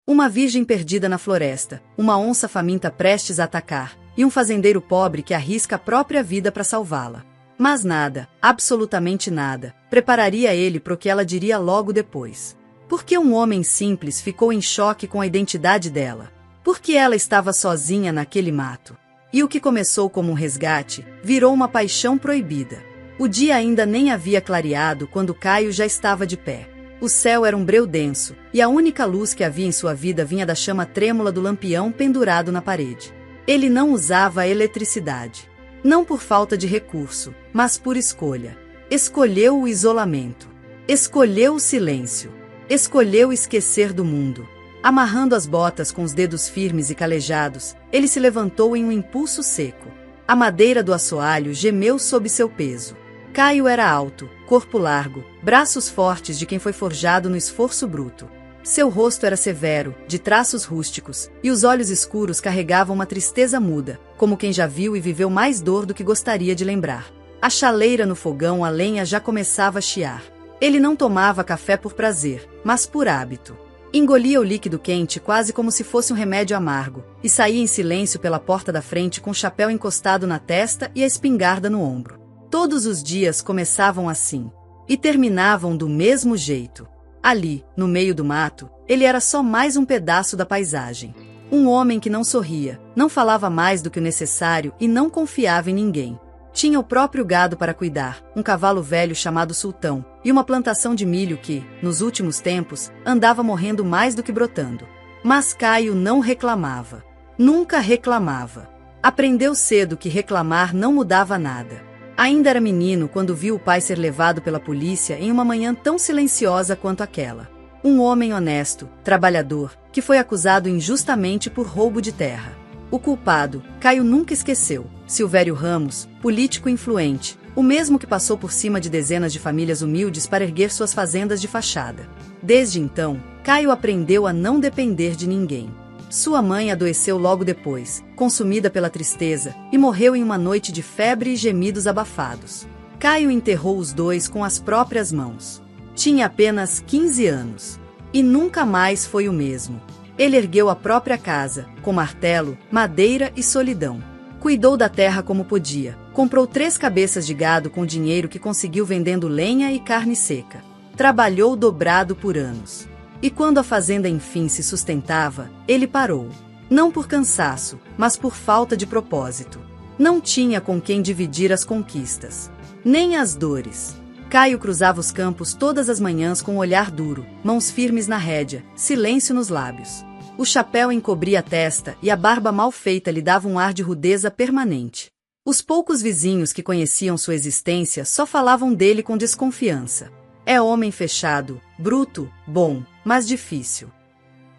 Uma virgem perdida na floresta, uma onça faminta prestes a atacar, e um fazendeiro pobre que arrisca a própria vida para salvá-la. Mas nada, absolutamente nada, prepararia ele para o que ela diria logo depois. Porque um homem simples ficou em choque com a identidade dela. Porque ela estava sozinha naquele mato. E o que começou como um resgate, virou uma paixão proibida. O dia ainda nem havia clareado quando Caio já estava de pé. O céu era um breu denso, e a única luz que havia em sua vida vinha da chama trêmula do lampião pendurado na parede. Ele não usava a eletricidade. Não por falta de recurso, mas por escolha. Escolheu o isolamento. Escolheu o silêncio. Escolheu esquecer do mundo. Amarrando as botas com os dedos firmes e calejados, ele se levantou em um impulso seco. A madeira do assoalho gemeu sob seu peso. Caio era alto, corpo largo, braços fortes de quem foi forjado no esforço bruto. Seu rosto era severo, de traços rústicos, e os olhos escuros carregavam uma tristeza muda, como quem já viu e viveu mais dor do que gostaria de lembrar. A chaleira no fogão, a lenha já começava a chiar. Ele não tomava café por prazer, mas por hábito. Engolia o líquido quente quase como se fosse um remédio amargo, e saía em silêncio pela porta da frente com o chapéu encostado na testa e a espingarda no ombro. Todos os dias começavam assim, e terminavam do mesmo jeito. Ali, no meio do mato, ele era só mais um pedaço da paisagem. Um homem que não sorria, não falava mais do que o necessário e não confiava em ninguém. Tinha o próprio gado para cuidar, um cavalo velho chamado Sultão, e uma plantação de milho que, nos últimos tempos, andava morrendo mais do que brotando. Mas Caio não reclamava. Nunca reclamava. Aprendeu cedo que reclamar não mudava nada. Ainda era menino quando viu o pai ser levado pela polícia em uma manhã tão silenciosa quanto aquela. Um homem honesto, trabalhador, que foi acusado injustamente por roubo de terra. O culpado, Caio nunca esqueceu, Silvério Ramos, político influente, o mesmo que passou por cima de dezenas de famílias humildes para erguer suas fazendas de fachada. Desde então, Caio aprendeu a não depender de ninguém. Sua mãe adoeceu logo depois, consumida pela tristeza, e morreu em uma noite de febre e gemidos abafados. Caio enterrou os dois com as próprias mãos. Tinha apenas 15 anos. E nunca mais foi o mesmo. Ele ergueu a própria casa, com martelo, madeira e solidão. Cuidou da terra como podia, comprou 3 cabeças de gado com dinheiro que conseguiu vendendo lenha e carne seca. Trabalhou dobrado por anos. E quando a fazenda enfim se sustentava, ele parou. Não por cansaço, mas por falta de propósito. Não tinha com quem dividir as conquistas. Nem as dores. Caio cruzava os campos todas as manhãs com um olhar duro, mãos firmes na rédea, silêncio nos lábios. O chapéu encobria a testa e a barba mal feita lhe dava um ar de rudeza permanente. Os poucos vizinhos que conheciam sua existência só falavam dele com desconfiança. É homem fechado, bruto, bom, mas difícil.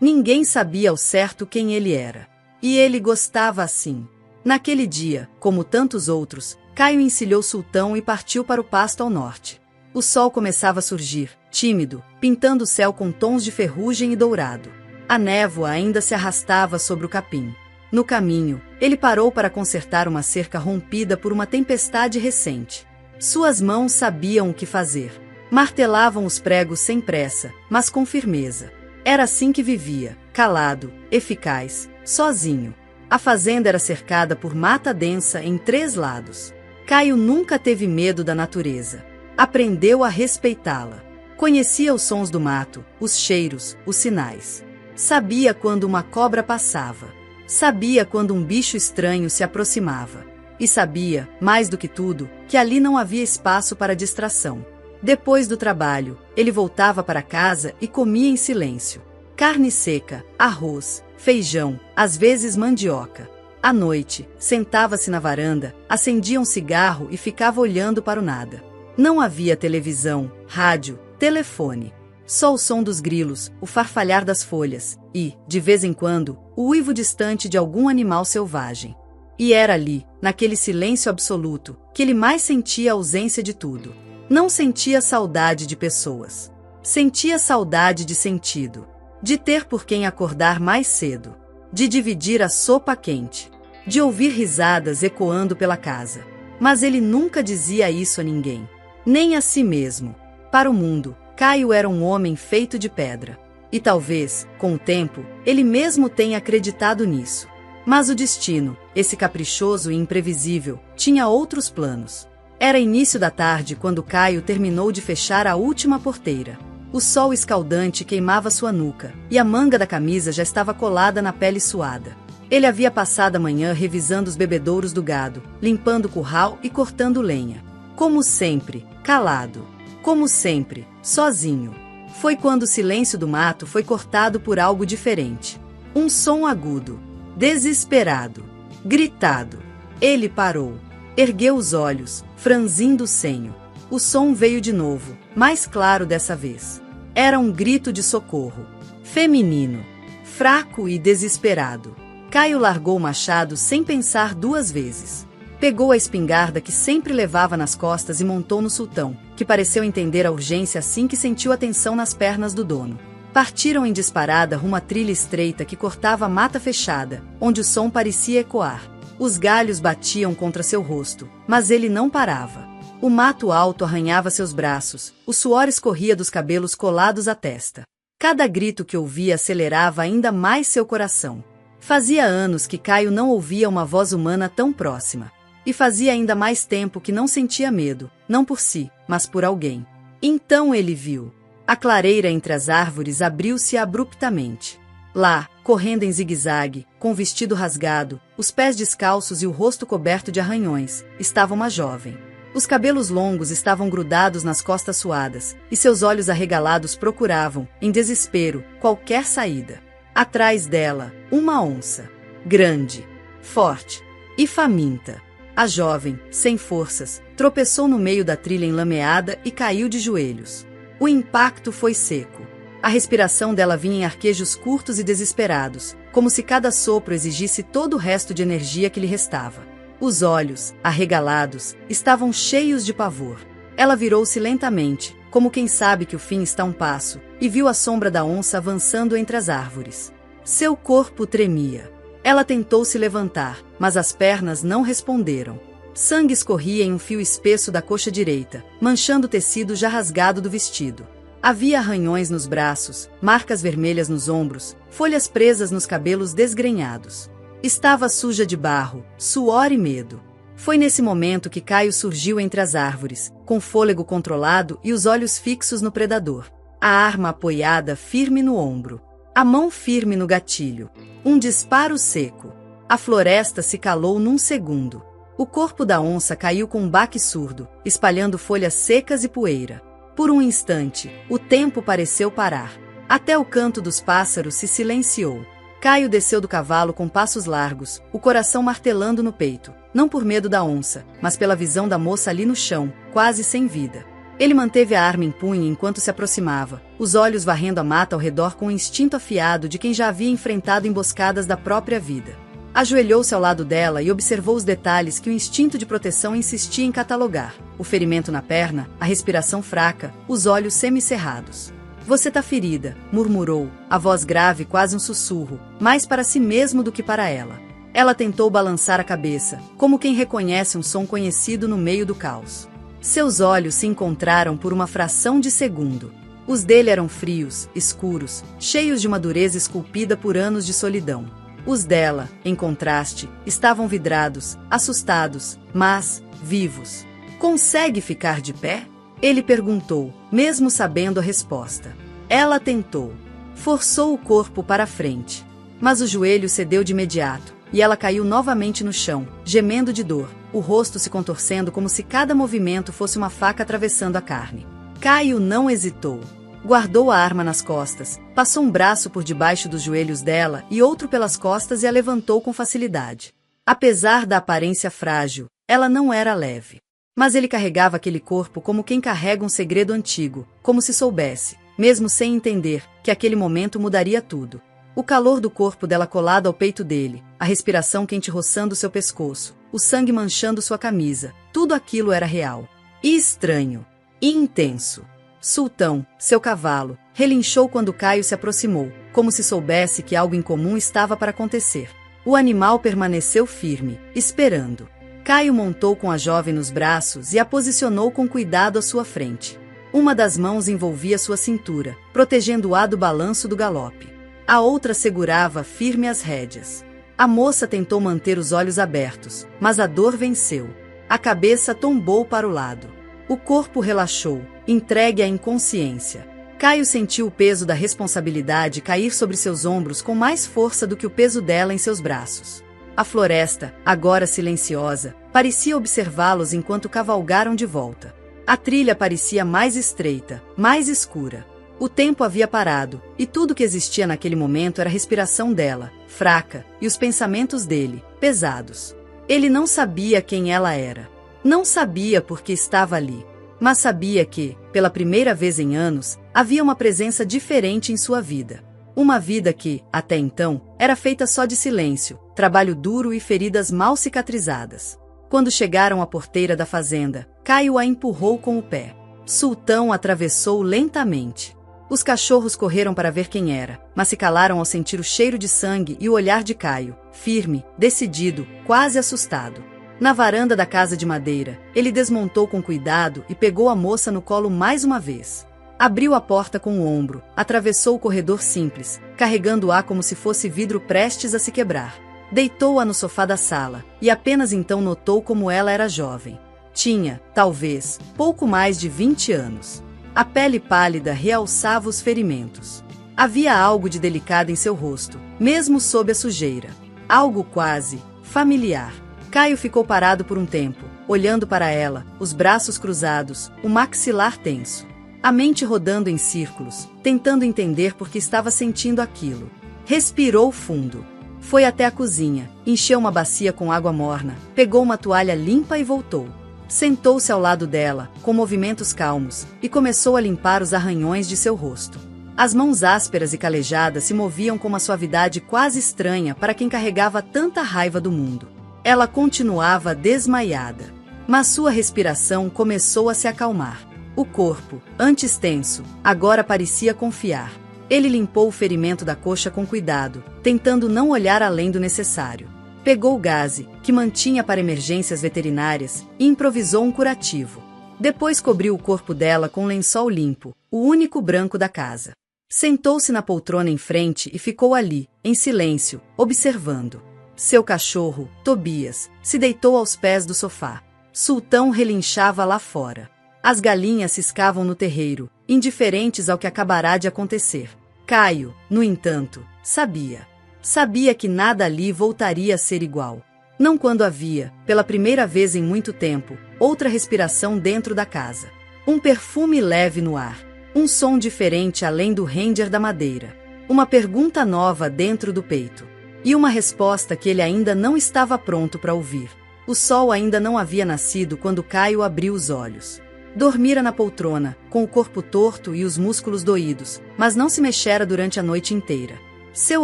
Ninguém sabia ao certo quem ele era. E ele gostava assim. Naquele dia, como tantos outros, Caio encilhou Sultão e partiu para o pasto ao norte. O sol começava a surgir, tímido, pintando o céu com tons de ferrugem e dourado. A névoa ainda se arrastava sobre o capim. No caminho, ele parou para consertar uma cerca rompida por uma tempestade recente. Suas mãos sabiam o que fazer. Martelavam os pregos sem pressa, mas com firmeza. Era assim que vivia, calado, eficaz, sozinho. A fazenda era cercada por mata densa em 3 lados. Caio nunca teve medo da natureza. Aprendeu a respeitá-la. Conhecia os sons do mato, os cheiros, os sinais. Sabia quando uma cobra passava. Sabia quando um bicho estranho se aproximava. E sabia, mais do que tudo, que ali não havia espaço para distração. Depois do trabalho, ele voltava para casa e comia em silêncio. Carne seca, arroz, feijão, às vezes mandioca. À noite, sentava-se na varanda, acendia um cigarro e ficava olhando para o nada. Não havia televisão, rádio, telefone. Só o som dos grilos, o farfalhar das folhas e, de vez em quando, o uivo distante de algum animal selvagem. E era ali, naquele silêncio absoluto, que ele mais sentia a ausência de tudo. Não sentia saudade de pessoas. Sentia saudade de sentido. De ter por quem acordar mais cedo. De dividir a sopa quente. De ouvir risadas ecoando pela casa. Mas ele nunca dizia isso a ninguém. Nem a si mesmo. Para o mundo, Caio era um homem feito de pedra. E talvez, com o tempo, ele mesmo tenha acreditado nisso. Mas o destino, esse caprichoso e imprevisível, tinha outros planos. Era início da tarde quando Caio terminou de fechar a última porteira. O sol escaldante queimava sua nuca, e a manga da camisa já estava colada na pele suada. Ele havia passado a manhã revisando os bebedouros do gado, limpando o curral e cortando lenha. Como sempre, calado. Como sempre, sozinho. Foi quando o silêncio do mato foi cortado por algo diferente. Um som agudo, desesperado, gritado. Ele parou. Ergueu os olhos, franzindo o senho. O som veio de novo, mais claro dessa vez. Era um grito de socorro. Feminino. Fraco e desesperado. Caio largou o machado sem pensar duas vezes. Pegou a espingarda que sempre levava nas costas e montou no sultão, que pareceu entender a urgência assim que sentiu a tensão nas pernas do dono. Partiram em disparada rumo à trilha estreita que cortava a mata fechada, onde o som parecia ecoar. Os galhos batiam contra seu rosto, mas ele não parava. O mato alto arranhava seus braços, o suor escorria dos cabelos colados à testa. Cada grito que ouvia acelerava ainda mais seu coração. Fazia anos que Caio não ouvia uma voz humana tão próxima. E fazia ainda mais tempo que não sentia medo, não por si, mas por alguém. Então ele viu. A clareira entre as árvores abriu-se abruptamente. Lá, correndo em zigue-zague, com o vestido rasgado, os pés descalços e o rosto coberto de arranhões, estava uma jovem. Os cabelos longos estavam grudados nas costas suadas, e seus olhos arregalados procuravam, em desespero, qualquer saída. Atrás dela, uma onça. Grande, forte e faminta. A jovem, sem forças, tropeçou no meio da trilha enlameada e caiu de joelhos. O impacto foi seco. A respiração dela vinha em arquejos curtos e desesperados, como se cada sopro exigisse todo o resto de energia que lhe restava. Os olhos, arregalados, estavam cheios de pavor. Ela virou-se lentamente, como quem sabe que o fim está a um passo, e viu a sombra da onça avançando entre as árvores. Seu corpo tremia. Ela tentou se levantar, mas as pernas não responderam. Sangue escorria em um fio espesso da coxa direita, manchando o tecido já rasgado do vestido. Havia arranhões nos braços, marcas vermelhas nos ombros, folhas presas nos cabelos desgrenhados. Estava suja de barro, suor e medo. Foi nesse momento que Caio surgiu entre as árvores, com fôlego controlado e os olhos fixos no predador. A arma apoiada firme no ombro. A mão firme no gatilho. Um disparo seco. A floresta se calou num segundo. O corpo da onça caiu com um baque surdo, espalhando folhas secas e poeira. Por um instante, o tempo pareceu parar. Até o canto dos pássaros se silenciou. Caio desceu do cavalo com passos largos, o coração martelando no peito, não por medo da onça, mas pela visão da moça ali no chão, quase sem vida. Ele manteve a arma em punho enquanto se aproximava, os olhos varrendo a mata ao redor com o instinto afiado de quem já havia enfrentado emboscadas da própria vida. Ajoelhou-se ao lado dela e observou os detalhes que o instinto de proteção insistia em catalogar: o ferimento na perna, a respiração fraca, os olhos semicerrados. "Você tá ferida", murmurou, a voz grave quase um sussurro, mais para si mesmo do que para ela. Ela tentou balançar a cabeça, como quem reconhece um som conhecido no meio do caos. Seus olhos se encontraram por uma fração de segundo. Os dele eram frios, escuros, cheios de uma dureza esculpida por anos de solidão. Os dela, em contraste, estavam vidrados, assustados, mas vivos. "Consegue ficar de pé?" ele perguntou, mesmo sabendo a resposta. Ela tentou. Forçou o corpo para a frente. Mas o joelho cedeu de imediato, e ela caiu novamente no chão, gemendo de dor, o rosto se contorcendo como se cada movimento fosse uma faca atravessando a carne. Caio não hesitou. Guardou a arma nas costas, passou um braço por debaixo dos joelhos dela e outro pelas costas e a levantou com facilidade. Apesar da aparência frágil, ela não era leve. Mas ele carregava aquele corpo como quem carrega um segredo antigo, como se soubesse, mesmo sem entender, que aquele momento mudaria tudo. O calor do corpo dela colado ao peito dele, a respiração quente roçando seu pescoço, o sangue manchando sua camisa, tudo aquilo era real. E estranho. E intenso. Sultão, seu cavalo, relinchou quando Caio se aproximou, como se soubesse que algo incomum estava para acontecer. O animal permaneceu firme, esperando. Caio montou com a jovem nos braços e a posicionou com cuidado à sua frente. Uma das mãos envolvia sua cintura, protegendo-a do balanço do galope. A outra segurava firme as rédeas. A moça tentou manter os olhos abertos, mas a dor venceu. A cabeça tombou para o lado. O corpo relaxou, entregue à inconsciência. Caio sentiu o peso da responsabilidade cair sobre seus ombros com mais força do que o peso dela em seus braços. A floresta, agora silenciosa, parecia observá-los enquanto cavalgaram de volta. A trilha parecia mais estreita, mais escura. O tempo havia parado, e tudo que existia naquele momento era a respiração dela, fraca, e os pensamentos dele, pesados. Ele não sabia quem ela era. Não sabia por que estava ali. Mas sabia que, pela primeira vez em anos, havia uma presença diferente em sua vida. Uma vida que, até então, era feita só de silêncio, trabalho duro e feridas mal cicatrizadas. Quando chegaram à porteira da fazenda, Caio a empurrou com o pé. Sultão atravessou lentamente. Os cachorros correram para ver quem era, mas se calaram ao sentir o cheiro de sangue e o olhar de Caio, firme, decidido, quase assustado. Na varanda da casa de madeira, ele desmontou com cuidado e pegou a moça no colo mais uma vez. Abriu a porta com o ombro, atravessou o corredor simples, carregando-a como se fosse vidro prestes a se quebrar. Deitou-a no sofá da sala, e apenas então notou como ela era jovem. Tinha, talvez, pouco mais de 20 anos. A pele pálida realçava os ferimentos. Havia algo de delicado em seu rosto, mesmo sob a sujeira. Algo quase familiar. Caio ficou parado por um tempo, olhando para ela, os braços cruzados, o maxilar tenso. A mente rodando em círculos, tentando entender por que estava sentindo aquilo. Respirou fundo. Foi até a cozinha, encheu uma bacia com água morna, pegou uma toalha limpa e voltou. Sentou-se ao lado dela, com movimentos calmos, e começou a limpar os arranhões de seu rosto. As mãos ásperas e calejadas se moviam com uma suavidade quase estranha para quem carregava tanta raiva do mundo. Ela continuava desmaiada, mas sua respiração começou a se acalmar. O corpo, antes tenso, agora parecia confiar. Ele limpou o ferimento da coxa com cuidado, tentando não olhar além do necessário. Pegou o gaze, que mantinha para emergências veterinárias, e improvisou um curativo. Depois cobriu o corpo dela com um lençol limpo, o único branco da casa. Sentou-se na poltrona em frente e ficou ali, em silêncio, observando. Seu cachorro, Tobias, se deitou aos pés do sofá. Sultão relinchava lá fora. As galinhas ciscavam no terreiro, indiferentes ao que acabará de acontecer. Caio, no entanto, sabia. Sabia que nada ali voltaria a ser igual. Não quando havia, pela primeira vez em muito tempo, outra respiração dentro da casa. Um perfume leve no ar. Um som diferente além do render da madeira. Uma pergunta nova dentro do peito. E uma resposta que ele ainda não estava pronto para ouvir. O sol ainda não havia nascido quando Caio abriu os olhos. Dormira na poltrona, com o corpo torto e os músculos doídos, mas não se mexera durante a noite inteira. Seu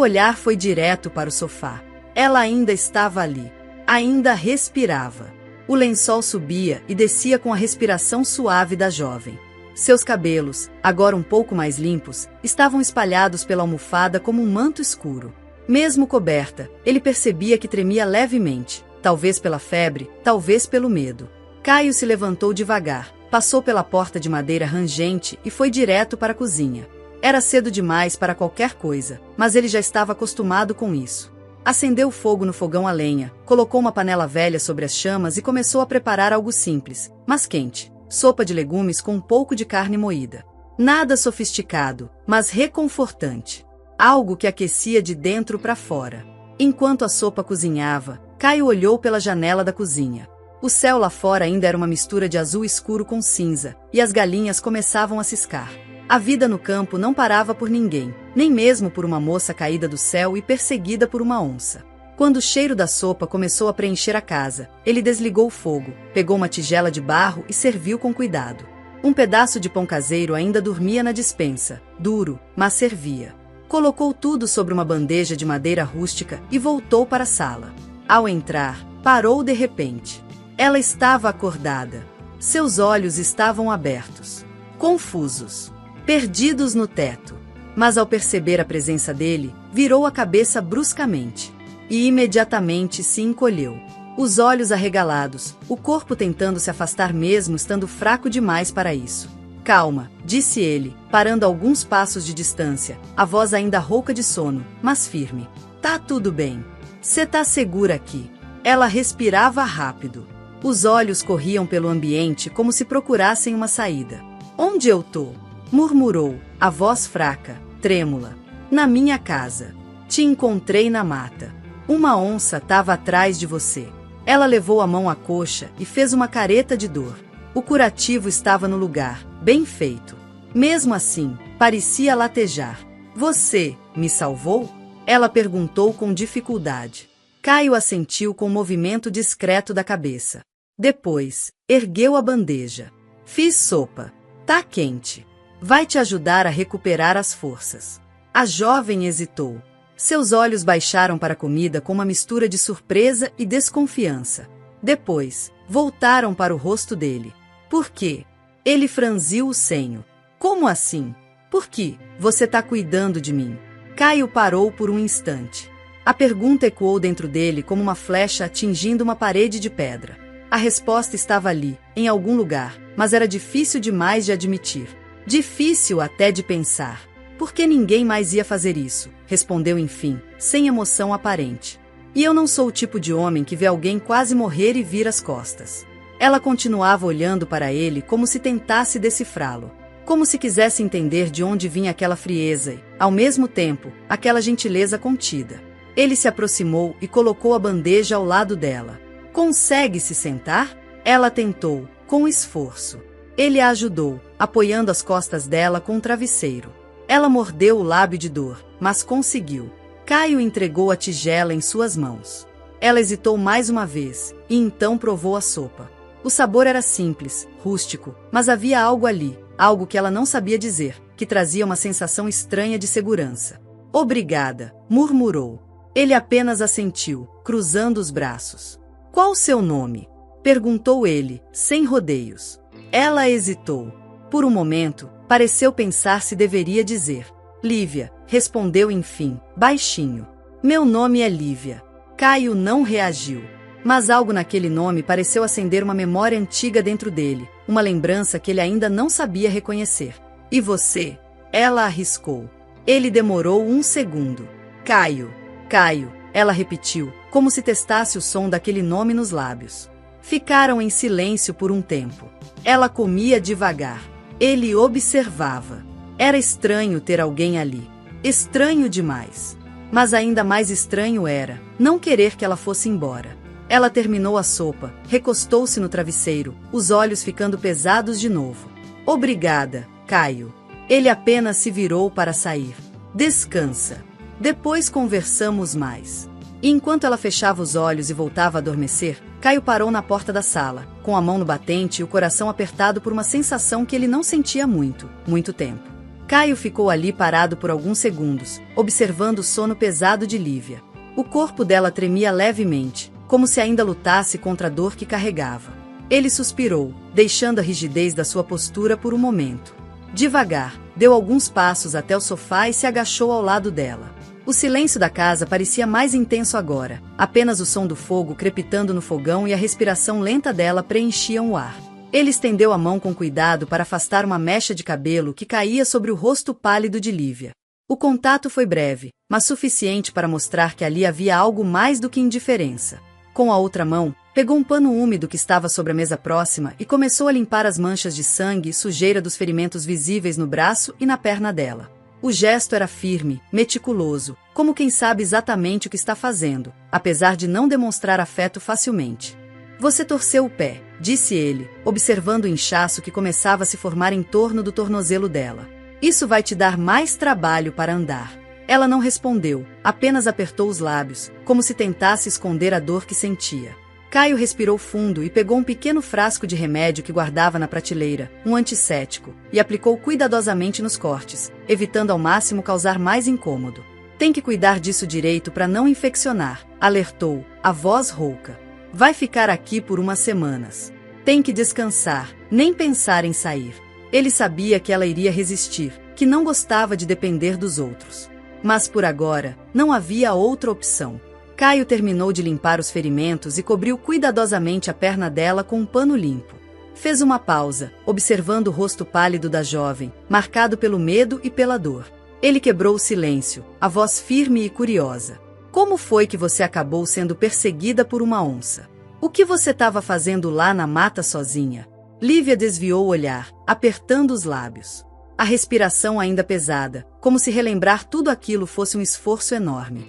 olhar foi direto para o sofá. Ela ainda estava ali. Ainda respirava. O lençol subia e descia com a respiração suave da jovem. Seus cabelos, agora um pouco mais limpos, estavam espalhados pela almofada como um manto escuro. Mesmo coberta, ele percebia que tremia levemente, talvez pela febre, talvez pelo medo. Caio se levantou devagar. Passou pela porta de madeira rangente e foi direto para a cozinha. Era cedo demais para qualquer coisa, mas ele já estava acostumado com isso. Acendeu o fogo no fogão a lenha, colocou uma panela velha sobre as chamas e começou a preparar algo simples, mas quente. Sopa de legumes com um pouco de carne moída. Nada sofisticado, mas reconfortante. Algo que aquecia de dentro para fora. Enquanto a sopa cozinhava, Caio olhou pela janela da cozinha. O céu lá fora ainda era uma mistura de azul escuro com cinza, e as galinhas começavam a ciscar. A vida no campo não parava por ninguém, nem mesmo por uma moça caída do céu e perseguida por uma onça. Quando o cheiro da sopa começou a preencher a casa, ele desligou o fogo, pegou uma tigela de barro e serviu com cuidado. Um pedaço de pão caseiro ainda dormia na despensa, duro, mas servia. Colocou tudo sobre uma bandeja de madeira rústica e voltou para a sala. Ao entrar, parou de repente. Ela estava acordada. Seus olhos estavam abertos. Confusos. Perdidos no teto. Mas ao perceber a presença dele, virou a cabeça bruscamente. E imediatamente se encolheu. Os olhos arregalados, o corpo tentando se afastar mesmo estando fraco demais para isso. Calma, disse ele, parando a alguns passos de distância, a voz ainda rouca de sono, mas firme. Tá tudo bem. Cê tá segura aqui. Ela respirava rápido. Os olhos corriam pelo ambiente como se procurassem uma saída. Onde eu tô? Murmurou, a voz fraca, trêmula. Na minha casa. Te encontrei na mata. Uma onça tava atrás de você. Ela levou a mão à coxa e fez uma careta de dor. O curativo estava no lugar, bem feito. Mesmo assim, parecia latejar. Você me salvou? Ela perguntou com dificuldade. Caio assentiu com um movimento discreto da cabeça. Depois, ergueu a bandeja. Fiz sopa. Tá quente. Vai te ajudar a recuperar as forças. A jovem hesitou. Seus olhos baixaram para a comida com uma mistura de surpresa e desconfiança. Depois, voltaram para o rosto dele. Por quê? Ele franziu o senho. Como assim? Por que você tá cuidando de mim? Caio parou por um instante. A pergunta ecoou dentro dele como uma flecha atingindo uma parede de pedra. A resposta estava ali, em algum lugar, mas era difícil demais de admitir. Difícil até de pensar. Por que ninguém mais ia fazer isso? Respondeu enfim, sem emoção aparente. E eu não sou o tipo de homem que vê alguém quase morrer e vira as costas. Ela continuava olhando para ele como se tentasse decifrá-lo. Como se quisesse entender de onde vinha aquela frieza e, ao mesmo tempo, aquela gentileza contida. Ele se aproximou e colocou a bandeja ao lado dela. Consegue se sentar? Ela tentou, com esforço. Ele a ajudou, apoiando as costas dela com o travesseiro. Ela mordeu o lábio de dor, mas conseguiu. Caio entregou a tigela em suas mãos. Ela hesitou mais uma vez, e então provou a sopa. O sabor era simples, rústico, mas havia algo ali, algo que ela não sabia dizer, que trazia uma sensação estranha de segurança. Obrigada, murmurou. Ele apenas assentiu, cruzando os braços. Qual seu nome? Perguntou ele, sem rodeios. Ela hesitou. Por um momento, pareceu pensar se deveria dizer. Lívia, respondeu enfim, baixinho. Meu nome é Lívia. Caio não reagiu. Mas algo naquele nome pareceu acender uma memória antiga dentro dele, uma lembrança que ele ainda não sabia reconhecer. E você? Ela arriscou. Ele demorou um segundo. Caio. Caio, ela repetiu, como se testasse o som daquele nome nos lábios. Ficaram em silêncio por um tempo. Ela comia devagar. Ele observava. Era estranho ter alguém ali. Estranho demais. Mas ainda mais estranho era não querer que ela fosse embora. Ela terminou a sopa, recostou-se no travesseiro, os olhos ficando pesados de novo. Obrigada, Caio. Ele apenas se virou para sair. Descansa. Depois conversamos mais. E enquanto ela fechava os olhos e voltava a adormecer, Caio parou na porta da sala, com a mão no batente e o coração apertado por uma sensação que ele não sentia há muito tempo. Caio ficou ali parado por alguns segundos, observando o sono pesado de Lívia. O corpo dela tremia levemente, como se ainda lutasse contra a dor que carregava. Ele suspirou, deixando a rigidez da sua postura por um momento. Devagar, deu alguns passos até o sofá e se agachou ao lado dela. O silêncio da casa parecia mais intenso agora, apenas o som do fogo crepitando no fogão e a respiração lenta dela preenchiam o ar. Ele estendeu a mão com cuidado para afastar uma mecha de cabelo que caía sobre o rosto pálido de Lívia. O contato foi breve, mas suficiente para mostrar que ali havia algo mais do que indiferença. Com a outra mão, pegou um pano úmido que estava sobre a mesa próxima e começou a limpar as manchas de sangue e sujeira dos ferimentos visíveis no braço e na perna dela. O gesto era firme, meticuloso, como quem sabe exatamente o que está fazendo, apesar de não demonstrar afeto facilmente. Você torceu o pé, disse ele, observando o inchaço que começava a se formar em torno do tornozelo dela. Isso vai te dar mais trabalho para andar. Ela não respondeu, apenas apertou os lábios, como se tentasse esconder a dor que sentia. Caio respirou fundo e pegou um pequeno frasco de remédio que guardava na prateleira, um antisséptico, e aplicou cuidadosamente nos cortes, evitando ao máximo causar mais incômodo. Tem que cuidar disso direito para não infeccionar, alertou, a voz rouca. Vai ficar aqui por umas semanas. Tem que descansar, nem pensar em sair. Ele sabia que ela iria resistir, que não gostava de depender dos outros. Mas por agora, não havia outra opção. Caio terminou de limpar os ferimentos e cobriu cuidadosamente a perna dela com um pano limpo. Fez uma pausa, observando o rosto pálido da jovem, marcado pelo medo e pela dor. Ele quebrou o silêncio, a voz firme e curiosa. Como foi que você acabou sendo perseguida por uma onça? O que você estava fazendo lá na mata sozinha? Lívia desviou o olhar, apertando os lábios. A respiração ainda pesada, como se relembrar tudo aquilo fosse um esforço enorme.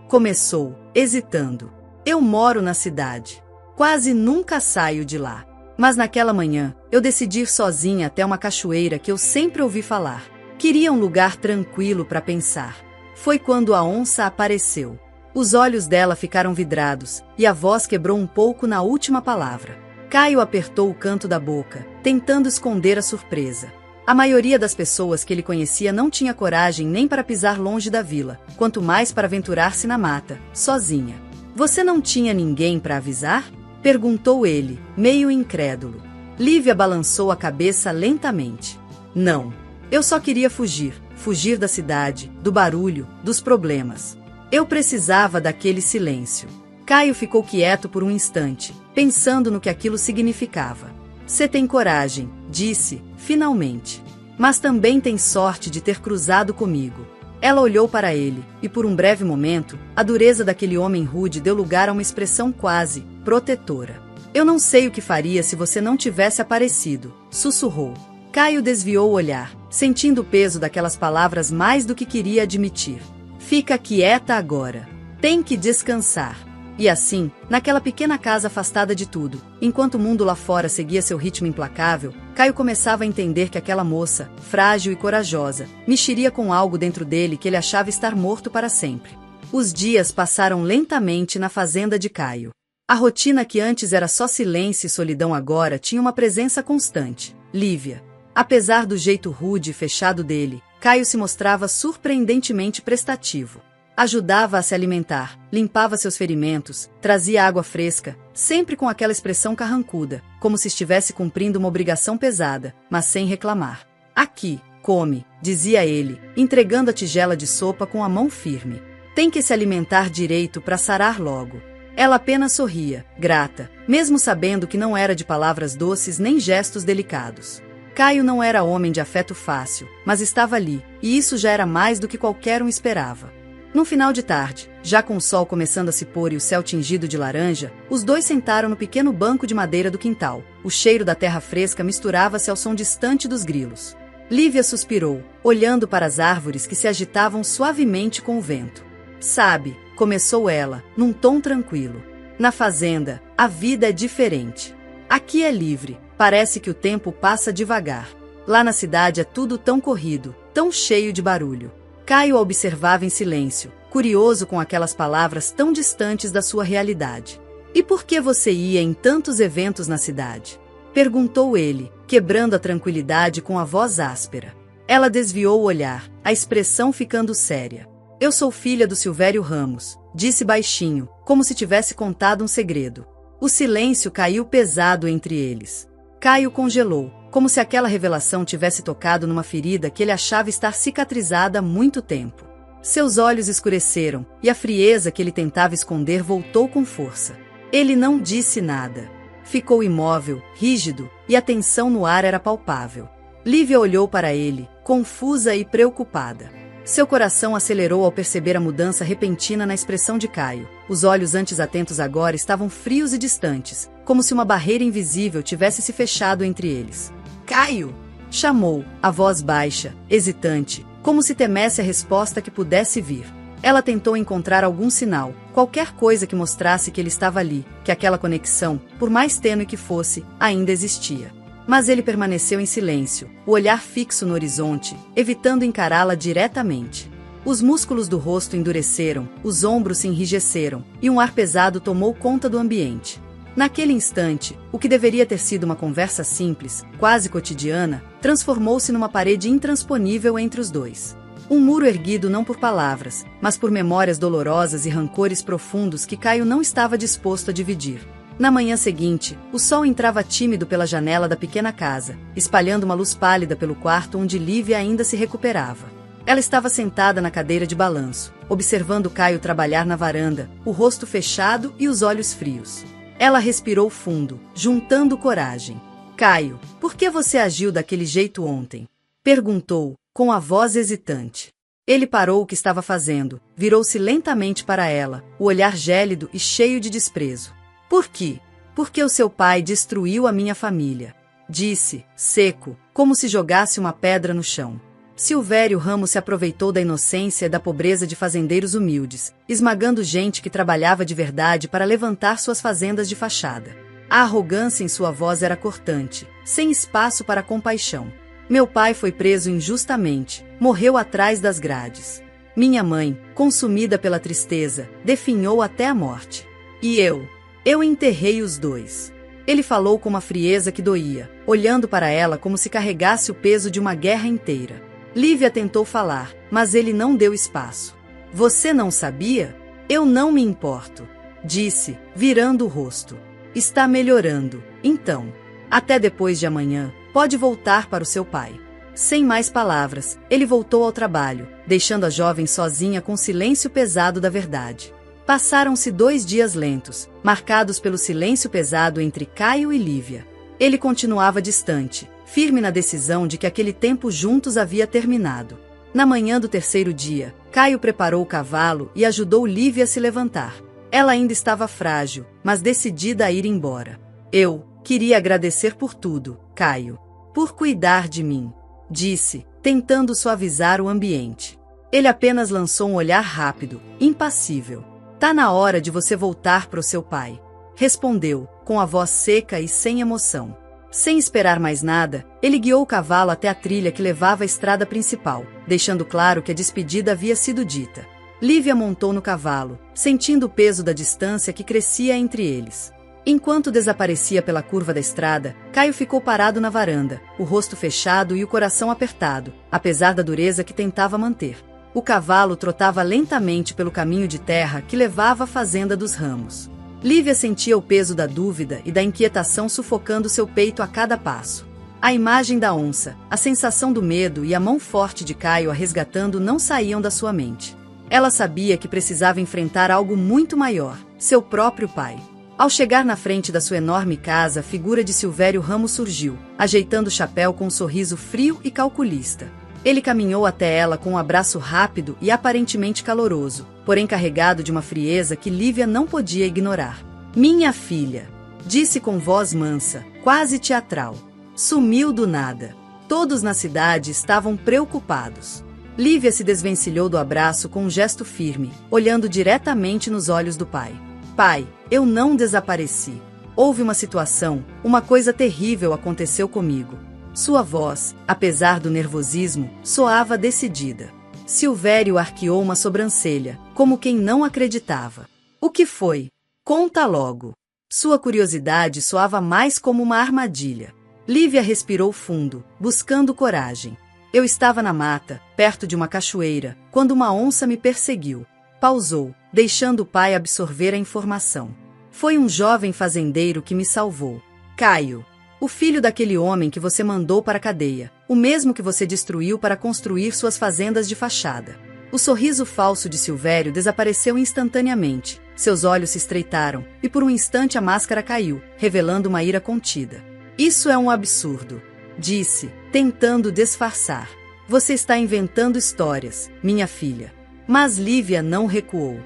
Começou, hesitando. Eu moro na cidade. Quase nunca saio de lá. Mas naquela manhã, eu decidi ir sozinha até uma cachoeira que eu sempre ouvi falar. Queria um lugar tranquilo para pensar. Foi quando a onça apareceu. Os olhos dela ficaram vidrados, e a voz quebrou um pouco na última palavra. Caio apertou o canto da boca, tentando esconder a surpresa. A maioria das pessoas que ele conhecia não tinha coragem nem para pisar longe da vila, quanto mais para aventurar-se na mata, sozinha. Você não tinha ninguém para avisar? Perguntou ele, meio incrédulo. Lívia balançou a cabeça lentamente. Não. Eu só queria fugir da cidade, do barulho, dos problemas. Eu precisava daquele silêncio. Caio ficou quieto por um instante, pensando no que aquilo significava. Você tem coragem, disse, finalmente. Mas também tem sorte de ter cruzado comigo. Ela olhou para ele, e por um breve momento, a dureza daquele homem rude deu lugar a uma expressão quase protetora. Eu não sei o que faria se você não tivesse aparecido, sussurrou. Caio desviou o olhar, sentindo o peso daquelas palavras mais do que queria admitir. Fica quieta agora. Tem que descansar. E assim, naquela pequena casa afastada de tudo, enquanto o mundo lá fora seguia seu ritmo implacável, Caio começava a entender que aquela moça, frágil e corajosa, mexeria com algo dentro dele que ele achava estar morto para sempre. Os dias passaram lentamente na fazenda de Caio. A rotina que antes era só silêncio e solidão agora tinha uma presença constante. Lívia. Apesar do jeito rude e fechado dele, Caio se mostrava surpreendentemente prestativo. Ajudava a se alimentar, limpava seus ferimentos, trazia água fresca, sempre com aquela expressão carrancuda, como se estivesse cumprindo uma obrigação pesada, mas sem reclamar. Aqui, come, dizia ele, entregando a tigela de sopa com a mão firme. Tem que se alimentar direito para sarar logo. Ela apenas sorria, grata, mesmo sabendo que não era de palavras doces nem gestos delicados. Caio não era homem de afeto fácil, mas estava ali, e isso já era mais do que qualquer um esperava. No final de tarde, já com o sol começando a se pôr e o céu tingido de laranja, os dois sentaram no pequeno banco de madeira do quintal. O cheiro da terra fresca misturava-se ao som distante dos grilos. Lívia suspirou, olhando para as árvores que se agitavam suavemente com o vento. Sabe, começou ela, num tom tranquilo. Na fazenda, a vida é diferente. Aqui é livre, parece que o tempo passa devagar. Lá na cidade é tudo tão corrido, tão cheio de barulho. Caio a observava em silêncio, curioso com aquelas palavras tão distantes da sua realidade. E por que você ia em tantos eventos na cidade? Perguntou ele, quebrando a tranquilidade com a voz áspera. Ela desviou o olhar, a expressão ficando séria. Eu sou filha do Silvério Ramos, disse baixinho, como se tivesse contado um segredo. O silêncio caiu pesado entre eles. Caio congelou, como se aquela revelação tivesse tocado numa ferida que ele achava estar cicatrizada há muito tempo. Seus olhos escureceram, e a frieza que ele tentava esconder voltou com força. Ele não disse nada. Ficou imóvel, rígido, e a tensão no ar era palpável. Lívia olhou para ele, confusa e preocupada. Seu coração acelerou ao perceber a mudança repentina na expressão de Caio. Os olhos antes atentos agora estavam frios e distantes, como se uma barreira invisível tivesse se fechado entre eles. Caio! Chamou, a voz baixa, hesitante, como se temesse a resposta que pudesse vir. Ela tentou encontrar algum sinal, qualquer coisa que mostrasse que ele estava ali, que aquela conexão, por mais tênue que fosse, ainda existia. Mas ele permaneceu em silêncio, o olhar fixo no horizonte, evitando encará-la diretamente. Os músculos do rosto endureceram, os ombros se enrijeceram, e um ar pesado tomou conta do ambiente. Naquele instante, o que deveria ter sido uma conversa simples, quase cotidiana, transformou-se numa parede intransponível entre os dois. Um muro erguido não por palavras, mas por memórias dolorosas e rancores profundos que Caio não estava disposto a dividir. Na manhã seguinte, o sol entrava tímido pela janela da pequena casa, espalhando uma luz pálida pelo quarto onde Lívia ainda se recuperava. Ela estava sentada na cadeira de balanço, observando Caio trabalhar na varanda, o rosto fechado e os olhos frios. Ela respirou fundo, juntando coragem. Caio, por que você agiu daquele jeito ontem? Perguntou, com a voz hesitante. Ele parou o que estava fazendo, virou-se lentamente para ela, o olhar gélido e cheio de desprezo. Por quê? Porque o seu pai destruiu a minha família. Disse, seco, como se jogasse uma pedra no chão. Silvério Ramos se aproveitou da inocência e da pobreza de fazendeiros humildes, esmagando gente que trabalhava de verdade para levantar suas fazendas de fachada. A arrogância em sua voz era cortante, sem espaço para compaixão. Meu pai foi preso injustamente, morreu atrás das grades. Minha mãe, consumida pela tristeza, definhou até a morte. E eu enterrei os dois. Ele falou com uma frieza que doía, olhando para ela como se carregasse o peso de uma guerra inteira. Lívia tentou falar, mas ele não deu espaço. Você não sabia? Eu não me importo, disse, virando o rosto. Está melhorando, então. Até depois de amanhã, pode voltar para o seu pai. Sem mais palavras, ele voltou ao trabalho, deixando a jovem sozinha com o silêncio pesado da verdade. Passaram-se 2 dias lentos, marcados pelo silêncio pesado entre Caio e Lívia. Ele continuava distante, firme na decisão de que aquele tempo juntos havia terminado. Na manhã do 3º dia, Caio preparou o cavalo e ajudou Lívia a se levantar. Ela ainda estava frágil, mas decidida a ir embora. Eu queria agradecer por tudo, Caio. Por cuidar de mim, disse, tentando suavizar o ambiente. Ele apenas lançou um olhar rápido, impassível. Tá na hora de você voltar para o seu pai, respondeu, com a voz seca e sem emoção. Sem esperar mais nada, ele guiou o cavalo até a trilha que levava à estrada principal, deixando claro que a despedida havia sido dita. Lívia montou no cavalo, sentindo o peso da distância que crescia entre eles. Enquanto desaparecia pela curva da estrada, Caio ficou parado na varanda, o rosto fechado e o coração apertado, apesar da dureza que tentava manter. O cavalo trotava lentamente pelo caminho de terra que levava à fazenda dos Ramos. Lívia sentia o peso da dúvida e da inquietação sufocando seu peito a cada passo. A imagem da onça, a sensação do medo e a mão forte de Caio a resgatando não saíam da sua mente. Ela sabia que precisava enfrentar algo muito maior, seu próprio pai. Ao chegar na frente da sua enorme casa, a figura de Silvério Ramos surgiu, ajeitando o chapéu com um sorriso frio e calculista. Ele caminhou até ela com um abraço rápido e aparentemente caloroso, porém carregado de uma frieza que Lívia não podia ignorar. Minha filha, disse com voz mansa, quase teatral. Sumiu do nada. Todos na cidade estavam preocupados. Lívia se desvencilhou do abraço com um gesto firme, olhando diretamente nos olhos do pai. Pai, eu não desapareci. Houve uma situação, uma coisa terrível aconteceu comigo. Sua voz, apesar do nervosismo, soava decidida. Silvério arqueou uma sobrancelha, como quem não acreditava. O que foi? Conta logo. Sua curiosidade soava mais como uma armadilha. Lívia respirou fundo, buscando coragem. Eu estava na mata, perto de uma cachoeira, quando uma onça me perseguiu. Pausou, deixando o pai absorver a informação. Foi um jovem fazendeiro que me salvou. Caio. O filho daquele homem que você mandou para a cadeia, o mesmo que você destruiu para construir suas fazendas de fachada. O sorriso falso de Silvério desapareceu instantaneamente, seus olhos se estreitaram, e por um instante a máscara caiu, revelando uma ira contida. Isso é um absurdo, disse, tentando disfarçar. Você está inventando histórias, minha filha. Mas Lívia não recuou.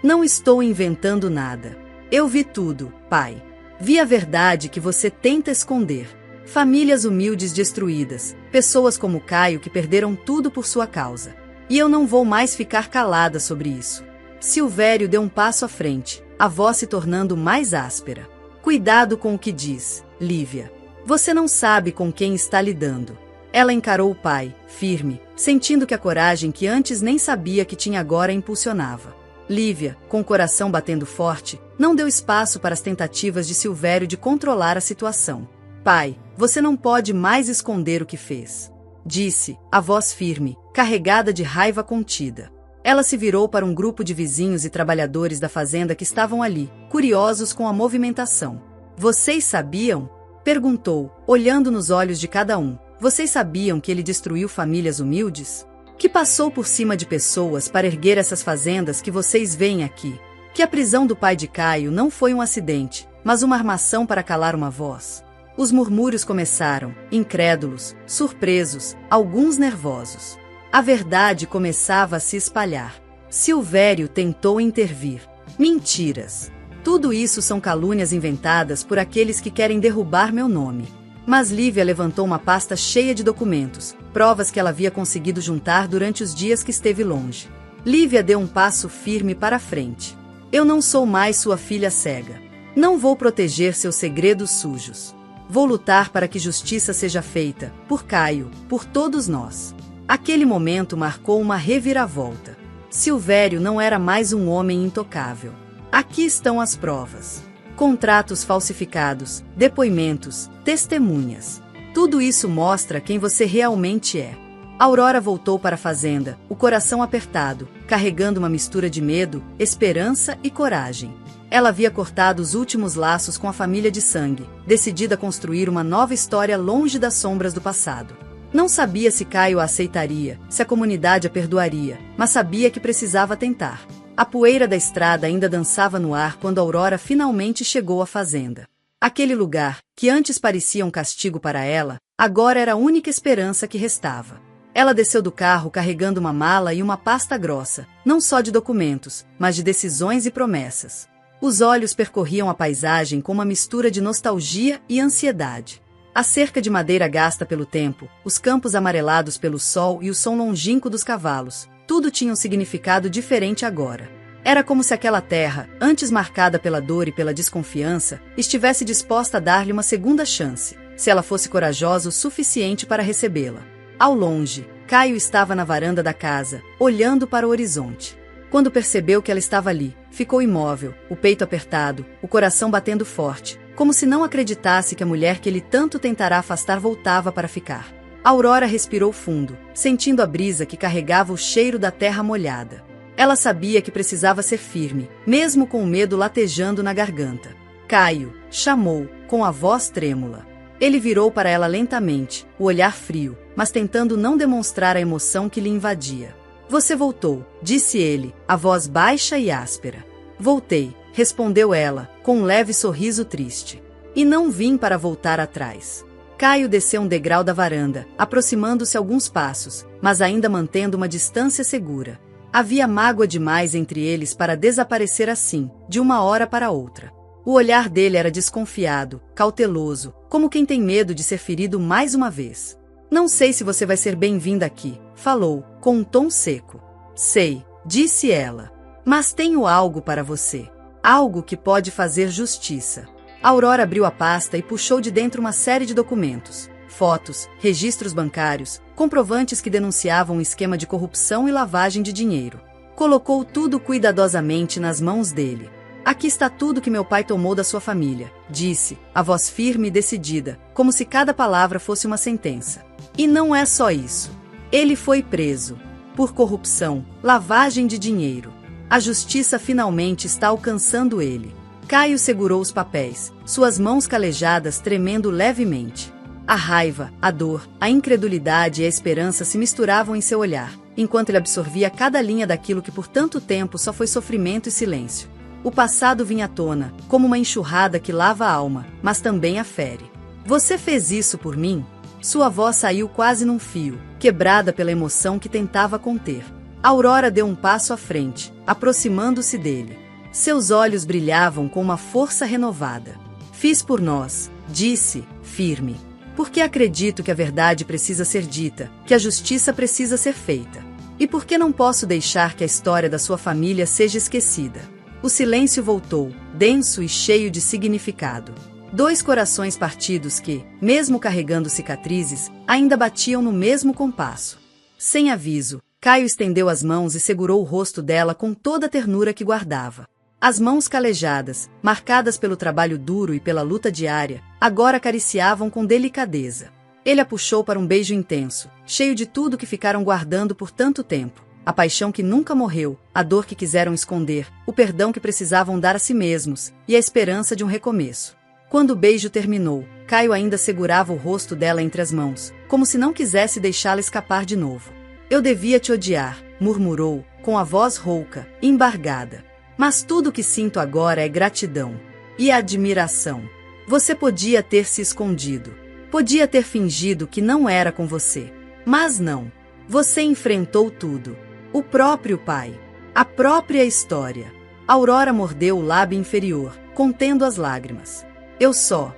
Não estou inventando nada. Eu vi tudo, pai. Vi a verdade que você tenta esconder. Famílias humildes destruídas, pessoas como Caio que perderam tudo por sua causa. E eu não vou mais ficar calada sobre isso. Silvério deu um passo à frente, a voz se tornando mais áspera. Cuidado com o que diz, Lívia. Você não sabe com quem está lidando. Ela encarou o pai, firme, sentindo que a coragem que antes nem sabia que tinha agora impulsionava. Lívia, com o coração batendo forte, não deu espaço para as tentativas de Silvério de controlar a situação. Pai, você não pode mais esconder o que fez, disse, a voz firme, carregada de raiva contida. Ela se virou para um grupo de vizinhos e trabalhadores da fazenda que estavam ali, curiosos com a movimentação. Vocês sabiam? Perguntou, olhando nos olhos de cada um. Vocês sabiam que ele destruiu famílias humildes? Que passou por cima de pessoas para erguer essas fazendas que vocês veem aqui? Que a prisão do pai de Caio não foi um acidente, mas uma armação para calar uma voz. Os murmúrios começaram, incrédulos, surpresos, alguns nervosos. A verdade começava a se espalhar. Silvério tentou intervir. Mentiras. Tudo isso são calúnias inventadas por aqueles que querem derrubar meu nome. Mas Lívia levantou uma pasta cheia de documentos, provas que ela havia conseguido juntar durante os dias que esteve longe. Lívia deu um passo firme para a frente. Eu não sou mais sua filha cega. Não vou proteger seus segredos sujos. Vou lutar para que justiça seja feita, por Caio, por todos nós. Aquele momento marcou uma reviravolta. Silvério não era mais um homem intocável. Aqui estão as provas. Contratos falsificados, depoimentos, testemunhas. Tudo isso mostra quem você realmente é. Aurora voltou para a fazenda, o coração apertado, carregando uma mistura de medo, esperança e coragem. Ela havia cortado os últimos laços com a família de sangue, decidida a construir uma nova história longe das sombras do passado. Não sabia se Caio a aceitaria, se a comunidade a perdoaria, mas sabia que precisava tentar. A poeira da estrada ainda dançava no ar quando Aurora finalmente chegou à fazenda. Aquele lugar, que antes parecia um castigo para ela, agora era a única esperança que restava. Ela desceu do carro carregando uma mala e uma pasta grossa, não só de documentos, mas de decisões e promessas. Os olhos percorriam a paisagem com uma mistura de nostalgia e ansiedade. A cerca de madeira gasta pelo tempo, os campos amarelados pelo sol e o som longínquo dos cavalos, tudo tinha um significado diferente agora. Era como se aquela terra, antes marcada pela dor e pela desconfiança, estivesse disposta a dar-lhe uma segunda chance, se ela fosse corajosa o suficiente para recebê-la. Ao longe, Caio estava na varanda da casa, olhando para o horizonte. Quando percebeu que ela estava ali, ficou imóvel, o peito apertado, o coração batendo forte, como se não acreditasse que a mulher que ele tanto tentará afastar voltava para ficar. Aurora respirou fundo, sentindo a brisa que carregava o cheiro da terra molhada. Ela sabia que precisava ser firme, mesmo com o medo latejando na garganta. Caio, chamou, com a voz trêmula. Ele virou para ela lentamente, o olhar frio, mas tentando não demonstrar a emoção que lhe invadia. Você voltou, disse ele, a voz baixa e áspera. Voltei, respondeu ela, com um leve sorriso triste. E não vim para voltar atrás. Caio desceu um degrau da varanda, aproximando-se alguns passos, mas ainda mantendo uma distância segura. Havia mágoa demais entre eles para desaparecer assim, de uma hora para outra. O olhar dele era desconfiado, cauteloso, como quem tem medo de ser ferido mais uma vez. Não sei se você vai ser bem-vinda aqui, falou, com um tom seco. Sei, disse ela. Mas tenho algo para você. Algo que pode fazer justiça. Aurora abriu a pasta e puxou de dentro uma série de documentos. Fotos, registros bancários, comprovantes que denunciavam um esquema de corrupção e lavagem de dinheiro. Colocou tudo cuidadosamente nas mãos dele. Aqui está tudo que meu pai tomou da sua família, disse, a voz firme e decidida, como se cada palavra fosse uma sentença. E não é só isso. Ele foi preso. Por corrupção, lavagem de dinheiro. A justiça finalmente está alcançando ele. Caio segurou os papéis, suas mãos calejadas tremendo levemente. A raiva, a dor, a incredulidade e a esperança se misturavam em seu olhar, enquanto ele absorvia cada linha daquilo que por tanto tempo só foi sofrimento e silêncio. O passado vinha à tona, como uma enxurrada que lava a alma, mas também a fere. Você fez isso por mim? Sua voz saiu quase num fio, quebrada pela emoção que tentava conter. Aurora deu um passo à frente, aproximando-se dele. Seus olhos brilhavam com uma força renovada. Fiz por nós, disse, firme. Porque acredito que a verdade precisa ser dita, que a justiça precisa ser feita. E porque não posso deixar que a história da sua família seja esquecida. O silêncio voltou, denso e cheio de significado. Dois corações partidos que, mesmo carregando cicatrizes, ainda batiam no mesmo compasso. Sem aviso, Caio estendeu as mãos e segurou o rosto dela com toda a ternura que guardava. As mãos calejadas, marcadas pelo trabalho duro e pela luta diária, agora acariciavam com delicadeza. Ele a puxou para um beijo intenso, cheio de tudo que ficaram guardando por tanto tempo. A paixão que nunca morreu, a dor que quiseram esconder, o perdão que precisavam dar a si mesmos, e a esperança de um recomeço. Quando o beijo terminou, Caio ainda segurava o rosto dela entre as mãos, como se não quisesse deixá-la escapar de novo. Eu devia te odiar, murmurou, com a voz rouca, embargada. Mas tudo o que sinto agora é gratidão e admiração. Você podia ter se escondido. Podia ter fingido que não era com você. Mas não. Você enfrentou tudo. O próprio pai. A própria história. Aurora mordeu o lábio inferior, contendo as lágrimas. Eu só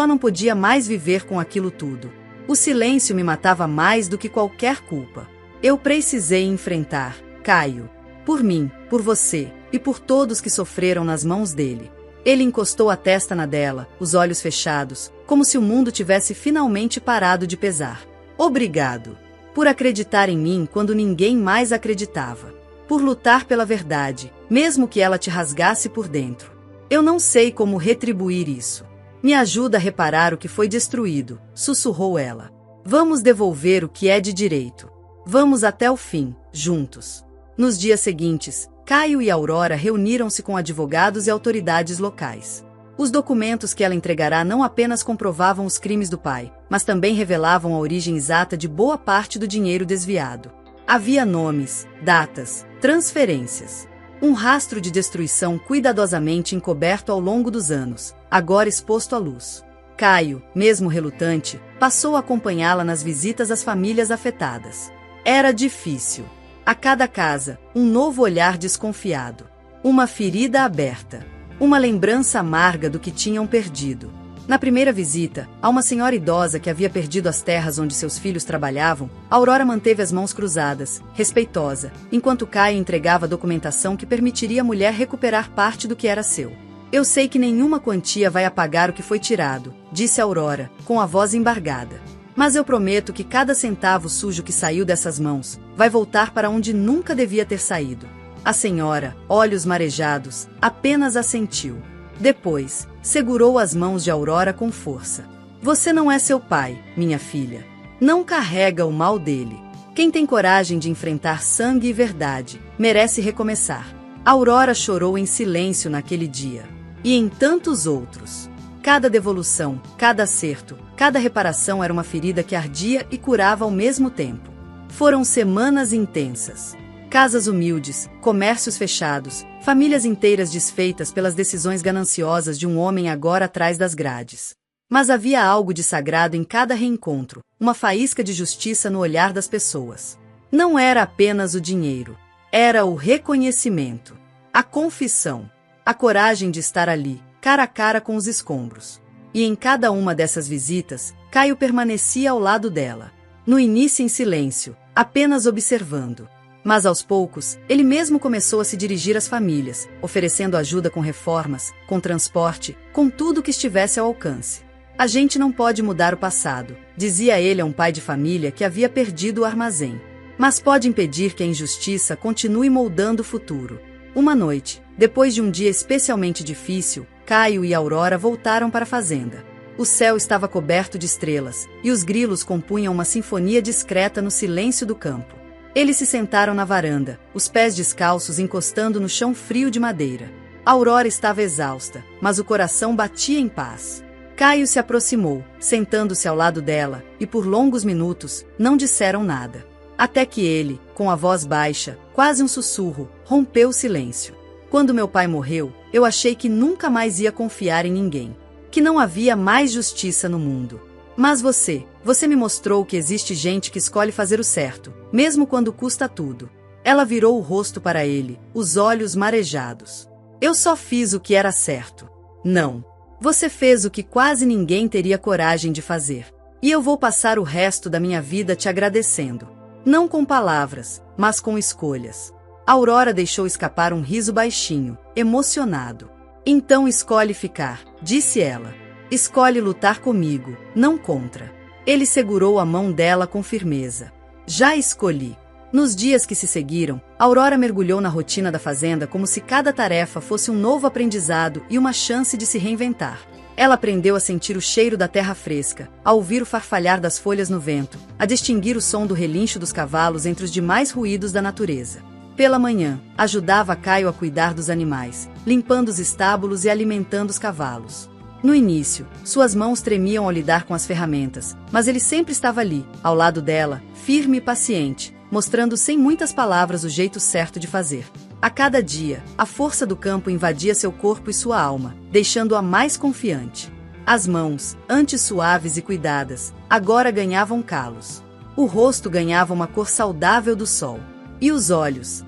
não podia mais viver com aquilo tudo. O silêncio me matava mais do que qualquer culpa. Eu precisei enfrentar, Caio. Por mim, por você e por todos que sofreram nas mãos dele. Ele encostou a testa na dela, os olhos fechados, como se o mundo tivesse finalmente parado de pesar. Obrigado. Por acreditar em mim quando ninguém mais acreditava. Por lutar pela verdade, mesmo que ela te rasgasse por dentro. Eu não sei como retribuir isso. Me ajuda a reparar o que foi destruído, sussurrou ela. Vamos devolver o que é de direito. Vamos até o fim, juntos. Nos dias seguintes, Caio e Aurora reuniram-se com advogados e autoridades locais. Os documentos que ela entregará não apenas comprovavam os crimes do pai, mas também revelavam a origem exata de boa parte do dinheiro desviado. Havia nomes, datas, transferências. Um rastro de destruição cuidadosamente encoberto ao longo dos anos, agora exposto à luz. Caio, mesmo relutante, passou a acompanhá-la nas visitas às famílias afetadas. Era difícil. A cada casa, um novo olhar desconfiado. Uma ferida aberta. Uma lembrança amarga do que tinham perdido. Na primeira visita, a uma senhora idosa que havia perdido as terras onde seus filhos trabalhavam, Aurora manteve as mãos cruzadas, respeitosa, enquanto Caio entregava a documentação que permitiria à mulher recuperar parte do que era seu. Eu sei que nenhuma quantia vai apagar o que foi tirado, disse Aurora, com a voz embargada. Mas eu prometo que cada centavo sujo que saiu dessas mãos vai voltar para onde nunca devia ter saído. A senhora, olhos marejados, apenas assentiu. Depois, segurou as mãos de Aurora com força. Você não é seu pai, minha filha. Não carrega o mal dele. Quem tem coragem de enfrentar sangue e verdade, merece recomeçar. Aurora chorou em silêncio naquele dia. E em tantos outros. Cada devolução, cada acerto, cada reparação era uma ferida que ardia e curava ao mesmo tempo. Foram semanas intensas. Casas humildes, comércios fechados, famílias inteiras desfeitas pelas decisões gananciosas de um homem agora atrás das grades. Mas havia algo de sagrado em cada reencontro, uma faísca de justiça no olhar das pessoas. Não era apenas o dinheiro, era o reconhecimento, a confissão, a coragem de estar ali, cara a cara com os escombros. E em cada uma dessas visitas, Caio permanecia ao lado dela. No início em silêncio, apenas observando. Mas aos poucos, ele mesmo começou a se dirigir às famílias, oferecendo ajuda com reformas, com transporte, com tudo que estivesse ao alcance. A gente não pode mudar o passado, dizia ele a um pai de família que havia perdido o armazém. Mas pode impedir que a injustiça continue moldando o futuro. Uma noite, depois de um dia especialmente difícil, Caio e Aurora voltaram para a fazenda. O céu estava coberto de estrelas, e os grilos compunham uma sinfonia discreta no silêncio do campo. Eles se sentaram na varanda, os pés descalços encostando no chão frio de madeira. Aurora estava exausta, mas o coração batia em paz. Caio se aproximou, sentando-se ao lado dela, e por longos minutos, não disseram nada. Até que ele, com a voz baixa, quase um sussurro, rompeu o silêncio. Quando meu pai morreu, eu achei que nunca mais ia confiar em ninguém. Que não havia mais justiça no mundo. Mas você me mostrou que existe gente que escolhe fazer o certo, mesmo quando custa tudo. Ela virou o rosto para ele, os olhos marejados. Eu só fiz o que era certo. Não. Você fez o que quase ninguém teria coragem de fazer. E eu vou passar o resto da minha vida te agradecendo. Não com palavras, mas com escolhas. Aurora deixou escapar um riso baixinho, emocionado. Então escolhe ficar, disse ela. Escolhe lutar comigo, não contra. Ele segurou a mão dela com firmeza. Já escolhi. Nos dias que se seguiram, Aurora mergulhou na rotina da fazenda como se cada tarefa fosse um novo aprendizado e uma chance de se reinventar. Ela aprendeu a sentir o cheiro da terra fresca, a ouvir o farfalhar das folhas no vento, a distinguir o som do relincho dos cavalos entre os demais ruídos da natureza. Pela manhã, ajudava Caio a cuidar dos animais, limpando os estábulos e alimentando os cavalos. No início, suas mãos tremiam ao lidar com as ferramentas, mas ele sempre estava ali, ao lado dela, firme e paciente, mostrando sem muitas palavras o jeito certo de fazer. A cada dia, a força do campo invadia seu corpo e sua alma, deixando-a mais confiante. As mãos, antes suaves e cuidadas, agora ganhavam calos. O rosto ganhava uma cor saudável do sol. E os olhos?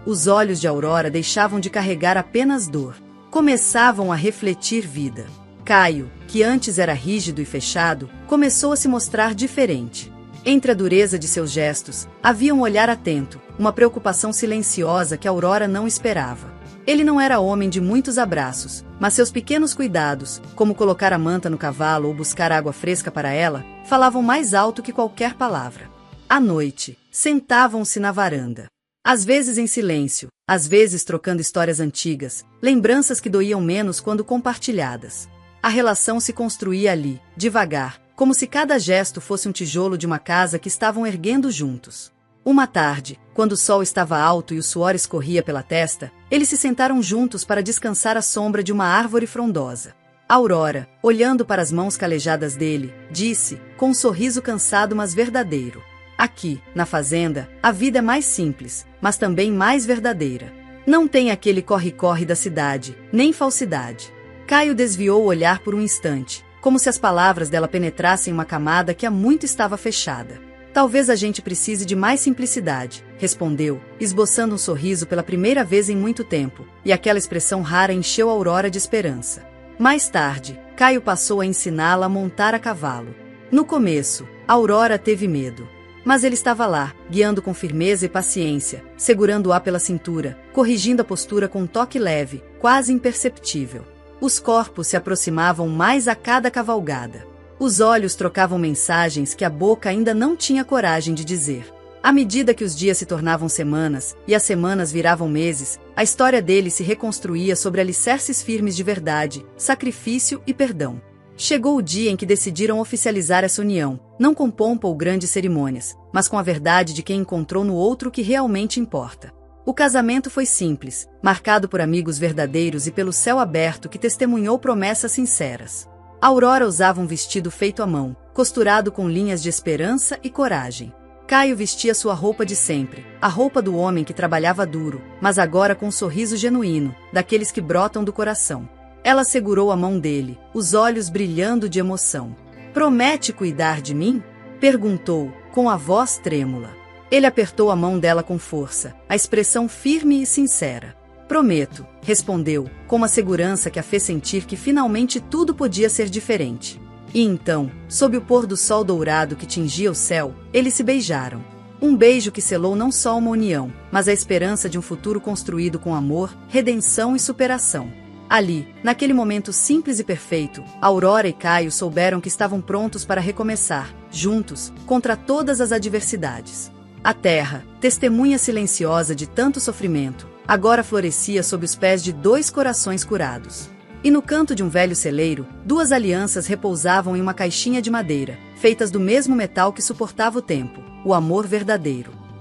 Os olhos de Aurora deixavam de carregar apenas dor. Começavam a refletir vida. Caio, que antes era rígido e fechado, começou a se mostrar diferente. Entre a dureza de seus gestos, havia um olhar atento, uma preocupação silenciosa que Aurora não esperava. Ele não era homem de muitos abraços, mas seus pequenos cuidados, como colocar a manta no cavalo ou buscar água fresca para ela, falavam mais alto que qualquer palavra. À noite, sentavam-se na varanda. Às vezes em silêncio, às vezes trocando histórias antigas, lembranças que doíam menos quando compartilhadas. A relação se construía ali, devagar, como se cada gesto fosse um tijolo de uma casa que estavam erguendo juntos. Uma tarde, quando o sol estava alto e o suor escorria pela testa, eles se sentaram juntos para descansar à sombra de uma árvore frondosa. Aurora, olhando para as mãos calejadas dele, disse, com um sorriso cansado mas verdadeiro: aqui, na fazenda, a vida é mais simples, mas também mais verdadeira. Não tem aquele corre-corre da cidade, nem falsidade. Caio desviou o olhar por um instante, como se as palavras dela penetrassem uma camada que há muito estava fechada. Talvez a gente precise de mais simplicidade, respondeu, esboçando um sorriso pela primeira vez em muito tempo, e aquela expressão rara encheu Aurora de esperança. Mais tarde, Caio passou a ensiná-la a montar a cavalo. No começo, Aurora teve medo. Mas ele estava lá, guiando com firmeza e paciência, segurando-a pela cintura, corrigindo a postura com um toque leve, quase imperceptível. Os corpos se aproximavam mais a cada cavalgada. Os olhos trocavam mensagens que a boca ainda não tinha coragem de dizer. À medida que os dias se tornavam semanas, e as semanas viravam meses, a história deles se reconstruía sobre alicerces firmes de verdade, sacrifício e perdão. Chegou o dia em que decidiram oficializar essa união, não com pompa ou grandes cerimônias, mas com a verdade de quem encontrou no outro o que realmente importa. O casamento foi simples, marcado por amigos verdadeiros e pelo céu aberto que testemunhou promessas sinceras. Aurora usava um vestido feito à mão, costurado com linhas de esperança e coragem. Caio vestia sua roupa de sempre, a roupa do homem que trabalhava duro, mas agora com um sorriso genuíno, daqueles que brotam do coração. Ela segurou a mão dele, os olhos brilhando de emoção. "Promete cuidar de mim?" perguntou, com a voz trêmula. Ele apertou a mão dela com força, a expressão firme e sincera. "Prometo", respondeu, com uma segurança que a fez sentir que finalmente tudo podia ser diferente. E então, sob o pôr do sol dourado que tingia o céu, eles se beijaram. Um beijo que selou não só uma união, mas a esperança de um futuro construído com amor, redenção e superação. Ali, naquele momento simples e perfeito, Aurora e Caio souberam que estavam prontos para recomeçar, juntos, contra todas as adversidades. A terra, testemunha silenciosa de tanto sofrimento, agora florescia sob os pés de dois corações curados. E no canto de um velho celeiro, duas alianças repousavam em uma caixinha de madeira, feitas do mesmo metal que suportava o tempo, o amor verdadeiro.